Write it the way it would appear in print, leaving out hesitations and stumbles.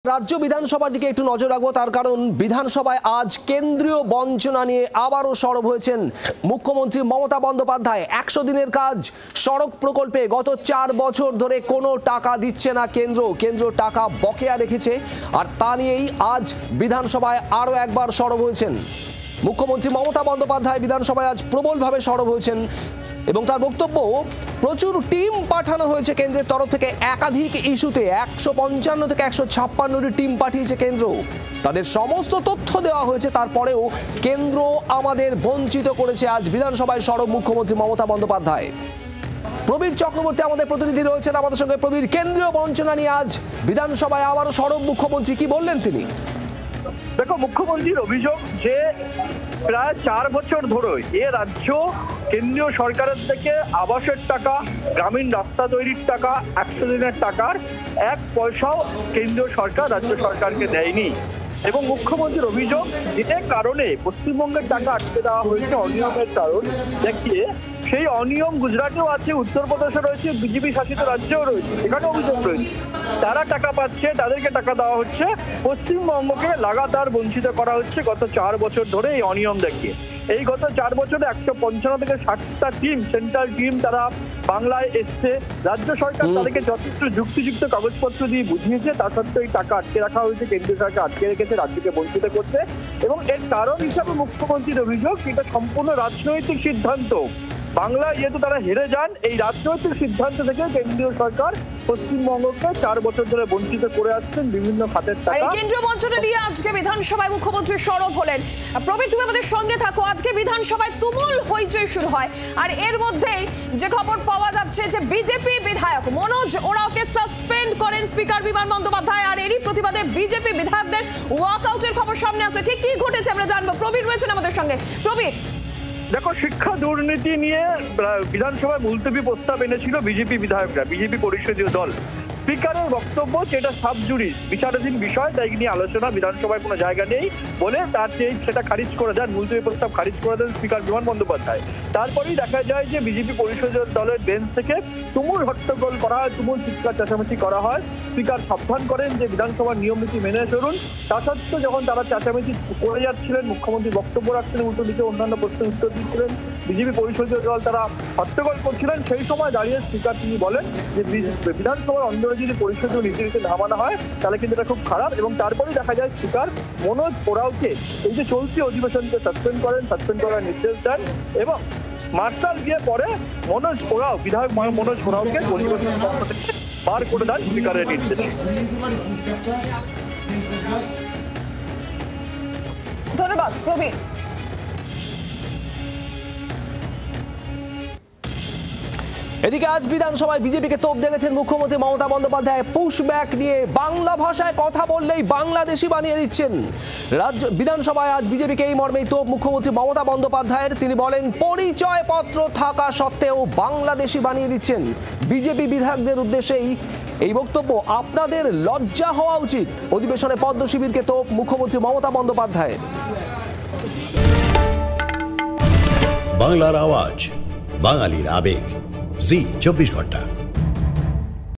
রাজ্য বিধানসভার দিকে একটু নজর রাখবো, তার কারণ বিধানসভায় আজ কেন্দ্রীয় বঞ্চনা নিয়ে আবারও সরব হয়েছেন মুখ্যমন্ত্রী মমতা বন্দ্যোপাধ্যায়। 100 দিনের কাজ সড়ক প্রকল্পে গত 4 বছর ধরে কোনো টাকা দিচ্ছে না কেন্দ্র টাকা বকেয়া রেখেছে, আর তা নিয়েই আজ বিধানসভায় আরও একবার সরব হয়েছেন মুখ্যমন্ত্রী মমতা বন্দ্যোপাধ্যায়। বিধানসভায় আজ প্রবলভাবে সরব হয়েছেন এবং তার বক্তব্য, প্রচুর টিম পাঠানো হয়েছে কেন্দ্রের তরফ থেকে একাধিক ইস্যুতে। 155 থেকে 156টি টিম পাঠিয়েছে কেন্দ্র, তাদের সমস্ত তথ্য দেওয়া হয়েছে, তারপরেও কেন্দ্র আমাদের বঞ্চিত করেছে। আজ বিধানসভায় সরব মুখ্যমন্ত্রী মমতা বন্দ্যোপাধ্যায়। প্রবীর চক্রবর্তী আমাদের প্রতিনিধি রয়েছেন আমাদের সঙ্গে। প্রবীর, কেন্দ্রীয় বঞ্চনা নিয়ে আজ বিধানসভায় আবারও সরব মুখ্যমন্ত্রী, কি বললেন তিনি? দেখো, মুখ্যমন্ত্রীর অভিযোগ যে প্রায় 4 বছর ধরে এ রাজ্য কেন্দ্রীয় সরকারের থেকে আবাসের টাকা, গ্রামীণ রাস্তা তৈরির টাকা, 100 দিনের টাকার 1 পয়সাও কেন্দ্রীয় সরকার রাজ্য সরকারকে দেয়নি। এবং মুখ্যমন্ত্রীর অভিযোগ, যে কারণে পশ্চিমবঙ্গের টাকা আটকে দেওয়া হয়েছে অনিয়মের কারণ দেখিয়ে, সেই অনিয়ম গুজরাটেও আছে, উত্তরপ্রদেশে রয়েছে, বিজেপি শাসিত রাজ্যেও রয়েছে, সেখানে অভিযোগ রয়েছে। তারা টাকা পাচ্ছে, তাদেরকে টাকা দেওয়া হচ্ছে, পশ্চিমবঙ্গকে লাগাতার বঞ্চিত করা হচ্ছে গত 4 বছর ধরে এই অনিয়ম দেখিয়ে। এই গত 4 বছরে 155 থেকে 60টা টিম, সেন্ট্রাল টিম, তারা বাংলায় এসছে। রাজ্য সরকার তাদেরকে যথেষ্ট যুক্তিযুক্ত কাগজপত্র দিয়ে বুঝিয়েছে, তা সত্ত্বেও এই টাকা আটকে রাখা হয়েছে, কেন্দ্রীয় সরকার আটকে রেখেছে, রাজ্যকে বঞ্চিত করছে। এবং এর কারণ হিসাবে মুখ্যমন্ত্রীর অভিযোগ, এটা সম্পূর্ণ রাজনৈতিক সিদ্ধান্ত। বাংলায় যেহেতু তারা হেরে যান, এই রাজনৈতিক সিদ্ধান্ত থেকে কেন্দ্রীয় সরকার পশ্চিমবঙ্গকে 4 বছর ধরে বঞ্চিত করে আসছেন বিভিন্ন খাতের টাকা। কেন্দ্রীয় বঞ্চনা নিয়ে আজকে বিধানসভায় মুখ্যমন্ত্রী সরব হলেন। প্রবীর, তুমি আমাদের সঙ্গে থাকো। আজকে বিধানসভায় তুমুল হইচই শুরু হয়, আর এর মধ্যেই যে খবর পাওয়া যাচ্ছে যে বিজেপি বিধায়ক মনোজ ওরাওকে সাসপেন্ড করেন স্পিকার বিমান বন্দ্যোপাধ্যায়, আর এরই প্রতিবাদে বিজেপি বিধায়কদের ওয়াকআউটের খবর সামনে আসছে। ঠিক কি ঘটেছে আমরা জানবো। প্রবীর রয়েছেন আমাদের সঙ্গে। প্রবীর, দেখো, শিক্ষা দুর্নীতি নিয়ে বিধানসভায় মুলতবি প্রস্তাব এনেছিল বিজেপি বিধায়করা, বিজেপি পরিষদীয় দল। স্পিকারের বক্তব্য যে এটা সাব জুডিস, বিচারাধীন বিষয়, তাই নিয়ে আলোচনা বিধানসভায় কোনো জায়গা নেই বলে সেটা খারিজ করে দেন, মুলতবি প্রস্তাব খারিজ করে দেন স্পিকার বিমান বন্দ্যোপাধ্যায়। তারপরেই দেখা যায় যে বিজেপি পরিষদীয় দলের বেঞ্চ থেকে তুমুল হট্টগোল করা হয়, তুমুল চিৎকার চেঁচামেচি করা হয়। স্পিকার সাবধান করেন যে বিধানসভার নিয়ম নীতি মেনে চলুন। তা সত্ত্বেও যখন তারা চেঁচামেচি করে যাচ্ছিলেন, মুখ্যমন্ত্রী বক্তব্য রাখছিলেন, উল্টো দিকে অন্যান্য প্রশ্নের উত্তর দিচ্ছিলেন, বিজেপি পরিষদীয় দল তারা হট্টগোল করছিলেন, সেই সময় দাঁড়িয়ে স্পিকার তিনি বলেন যে বিধানসভার অন্দরে যদি পরিষদীয় নীতিতে নামানো হয় তাহলে কিন্তু এটা খুব খারাপ। এবং তারপরেই দেখা যায় স্পিকার মনোজ ওরাওকে এই যে চলতি অধিবেশনকে সাসপেন্ড করার নির্দেশ দেন, এবং মার্শাল দিয়ে পরে বিধায়ক মনোজ ওরাওকে অধিবেশন থেকে বার করে দেন স্পিকারের নির্দেশে। ধন্যবাদ প্রবীর। এদিকে আজ বিধানসভায় বিজেপিকে তোপ দেখেছেন মুখ্যমন্ত্রী মমতা বন্দ্যোপাধ্যায়। পুশব্যাক নিয়ে বাংলা ভাষায় কথা বললেই বাংলাদেশি বানিয়ে দিচ্ছেন। রাজ্য বিধানসভায় আজ বিজেপিকে এই মর্মেই তোপ মুখ্যমন্ত্রী মমতা বন্দ্যোপাধ্যায়ের। তিনি বলেন, পরিচয় পত্র থাকা সত্ত্বেও বাংলাদেশি বানিয়ে দিচ্ছেন। বিজেপি বিধায়কদের উদ্দেশ্যেই এই বক্তব্য, আপনাদের লজ্জা হওয়া উচিত। অধিবেশনে পদ্ম শিবিরকে তোপ মুখ্যমন্ত্রী মমতা বন্দ্যোপাধ্যায়ের। বাংলার আওয়াজ, বাঙালির আবেগ, জি 24 ঘন্টা।